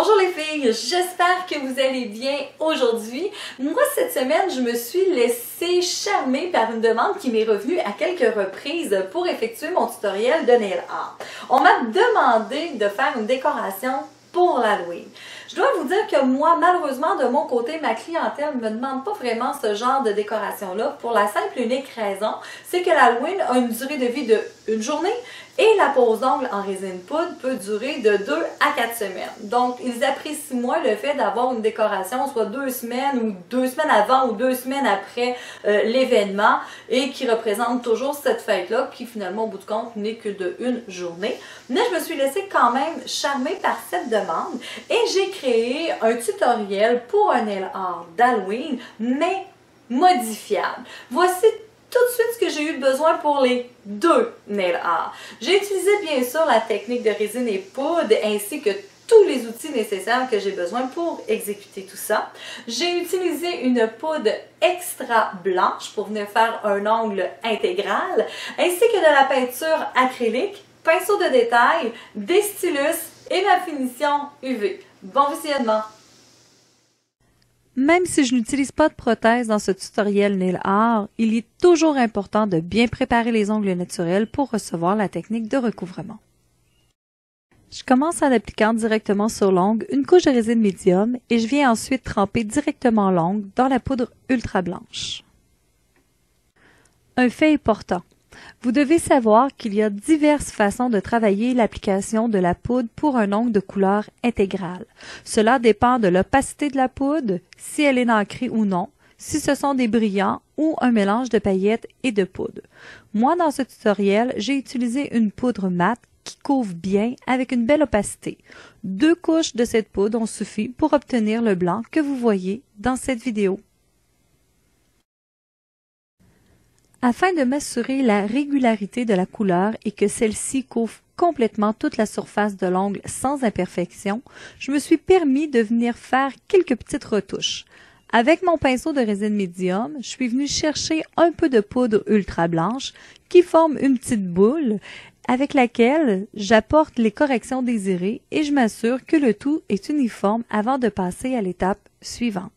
Bonjour les filles, j'espère que vous allez bien aujourd'hui. Moi, cette semaine, je me suis laissée charmer par une demande qui m'est revenue à quelques reprises pour effectuer mon tutoriel de nail art. On m'a demandé de faire une décoration pour l'Halloween. Je dois vous dire que moi, malheureusement, de mon côté, ma clientèle ne me demande pas vraiment ce genre de décoration-là pour la simple et unique raison, c'est que l'Halloween a une durée de vie de une journée et la pose d'ongles en résine poudre peut durer de 2 à 4 semaines. Donc, ils apprécient moins le fait d'avoir une décoration soit 2 semaines ou 2 semaines avant ou 2 semaines après l'événement et qui représente toujours cette fête-là qui finalement, au bout du compte, n'est que de une journée. Mais je me suis laissée quand même charmer par cette demande et j'ai créé un tutoriel pour un nail art d'Halloween, mais modifiable. Voici tout de suite ce que j'ai eu besoin pour les deux nail art. J'ai utilisé bien sûr la technique de résine et poudre ainsi que tous les outils nécessaires que j'ai besoin pour exécuter tout ça. J'ai utilisé une poudre extra blanche pour venir faire un ongle intégral ainsi que de la peinture acrylique, pinceau de détail, des stylus et ma finition UV. Bon visionnement! Même si je n'utilise pas de prothèse dans ce tutoriel nail art, il est toujours important de bien préparer les ongles naturels pour recevoir la technique de recouvrement. Je commence en appliquant directement sur l'ongle une couche de résine médium et je viens ensuite tremper directement l'ongle dans la poudre ultra blanche. Un fait important. Vous devez savoir qu'il y a diverses façons de travailler l'application de la poudre pour un ongle de couleur intégrale. Cela dépend de l'opacité de la poudre, si elle est nacrée ou non, si ce sont des brillants ou un mélange de paillettes et de poudre. Moi, dans ce tutoriel, j'ai utilisé une poudre mate qui couvre bien avec une belle opacité. 2 couches de cette poudre ont suffi pour obtenir le blanc que vous voyez dans cette vidéo. Afin de m'assurer la régularité de la couleur et que celle-ci couvre complètement toute la surface de l'ongle sans imperfection, je me suis permis de venir faire quelques petites retouches. Avec mon pinceau de résine médium, je suis venue chercher un peu de poudre ultra blanche qui forme une petite boule avec laquelle j'apporte les corrections désirées et je m'assure que le tout est uniforme avant de passer à l'étape suivante.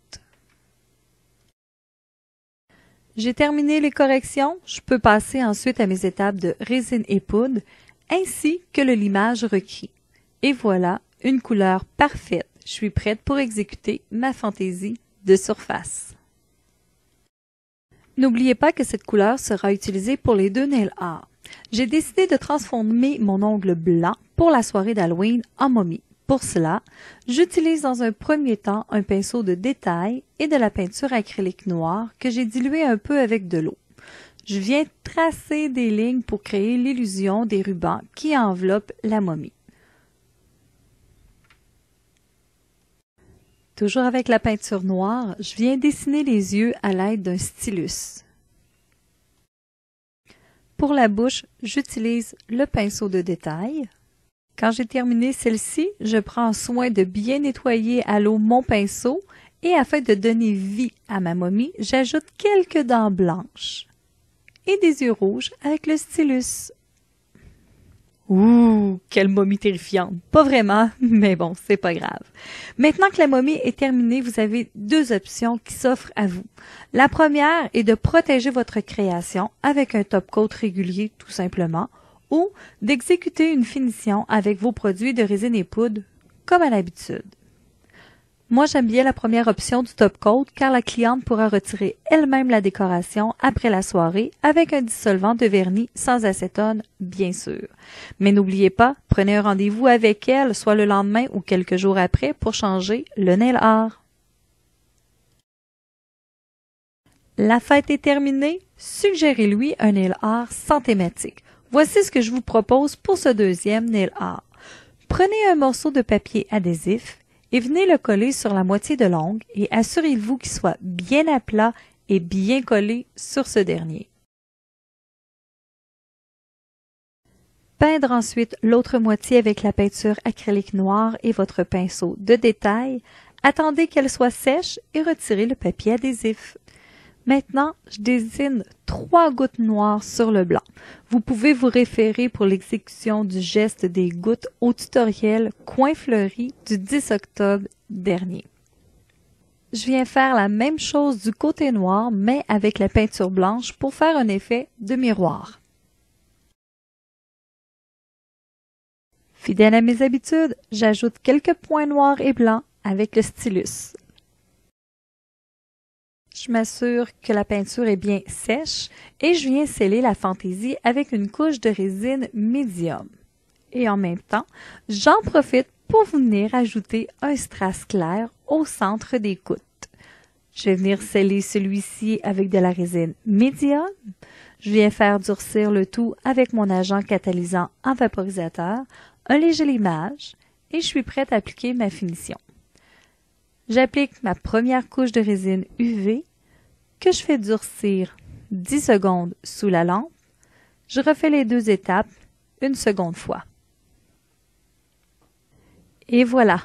J'ai terminé les corrections, je peux passer ensuite à mes étapes de résine et poudre, ainsi que le limage requis. Et voilà, une couleur parfaite. Je suis prête pour exécuter ma fantaisie de surface. N'oubliez pas que cette couleur sera utilisée pour les deux nail art. J'ai décidé de transformer mon ongle blanc pour la soirée d'Halloween en momie. Pour cela, j'utilise dans un premier temps un pinceau de détail et de la peinture acrylique noire que j'ai dilué un peu avec de l'eau. Je viens tracer des lignes pour créer l'illusion des rubans qui enveloppent la momie. Toujours avec la peinture noire, je viens dessiner les yeux à l'aide d'un stylus. Pour la bouche, j'utilise le pinceau de détail. Quand j'ai terminé celle-ci, je prends soin de bien nettoyer à l'eau mon pinceau et afin de donner vie à ma momie, j'ajoute quelques dents blanches et des yeux rouges avec le stylus. Ouh, quelle momie terrifiante! Pas vraiment, mais bon, c'est pas grave. Maintenant que la momie est terminée, vous avez 2 options qui s'offrent à vous. La première est de protéger votre création avec un top coat régulier tout simplement, ou d'exécuter une finition avec vos produits de résine et poudre, comme à l'habitude. Moi, j'aime bien la première option du top coat car la cliente pourra retirer elle-même la décoration après la soirée avec un dissolvant de vernis sans acétone, bien sûr. Mais n'oubliez pas, prenez un rendez-vous avec elle, soit le lendemain ou quelques jours après pour changer le nail art. La fête est terminée, suggérez-lui un nail art sans thématique. Voici ce que je vous propose pour ce deuxième nail art. Prenez un morceau de papier adhésif et venez le coller sur la moitié de l'ongle et assurez-vous qu'il soit bien à plat et bien collé sur ce dernier. Peindre ensuite l'autre moitié avec la peinture acrylique noire et votre pinceau de détail. Attendez qu'elle soit sèche et retirez le papier adhésif. Maintenant, je dessine 3 gouttes noires sur le blanc. Vous pouvez vous référer pour l'exécution du geste des gouttes au tutoriel Coin fleuri du 10 octobre dernier. Je viens faire la même chose du côté noir, mais avec la peinture blanche pour faire un effet de miroir. Fidèle à mes habitudes, j'ajoute quelques points noirs et blancs avec le stylus. Je m'assure que la peinture est bien sèche et je viens sceller la fantaisie avec une couche de résine médium. Et en même temps, j'en profite pour venir ajouter un strass clair au centre des gouttes. Je vais venir sceller celui-ci avec de la résine médium. Je viens faire durcir le tout avec mon agent catalysant en vaporisateur, un léger limage et je suis prête à appliquer ma finition. J'applique ma première couche de résine UV que je fais durcir 10 secondes sous la lampe. Je refais les 2 étapes une seconde fois. Et voilà,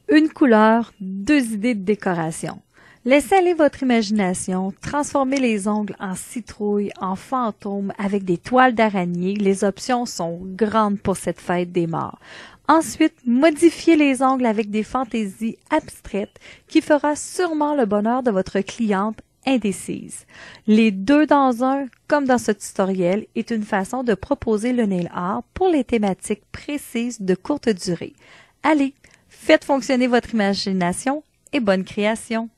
une couleur, 2 idées de décoration. Laissez aller votre imagination, transformez les ongles en citrouille, en fantôme avec des toiles d'araignée. Les options sont grandes pour cette fête des morts. Ensuite, modifiez les ongles avec des fantaisies abstraites qui fera sûrement le bonheur de votre cliente indécise. Les 2 dans un, comme dans ce tutoriel, est une façon de proposer le nail art pour les thématiques précises de courte durée. Allez, faites fonctionner votre imagination et bonne création!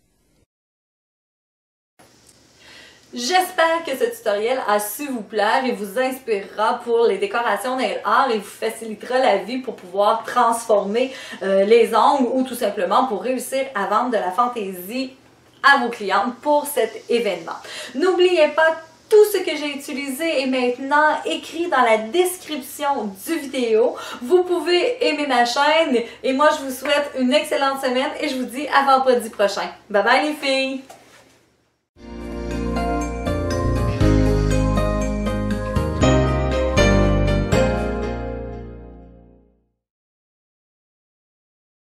J'espère que ce tutoriel a su vous plaire et vous inspirera pour les décorations nail art et vous facilitera la vie pour pouvoir transformer les ongles ou tout simplement pour réussir à vendre de la fantaisie à vos clientes pour cet événement. N'oubliez pas, tout ce que j'ai utilisé est maintenant écrit dans la description du vidéo. Vous pouvez aimer ma chaîne et moi je vous souhaite une excellente semaine et je vous dis à vendredi prochain. Bye bye les filles!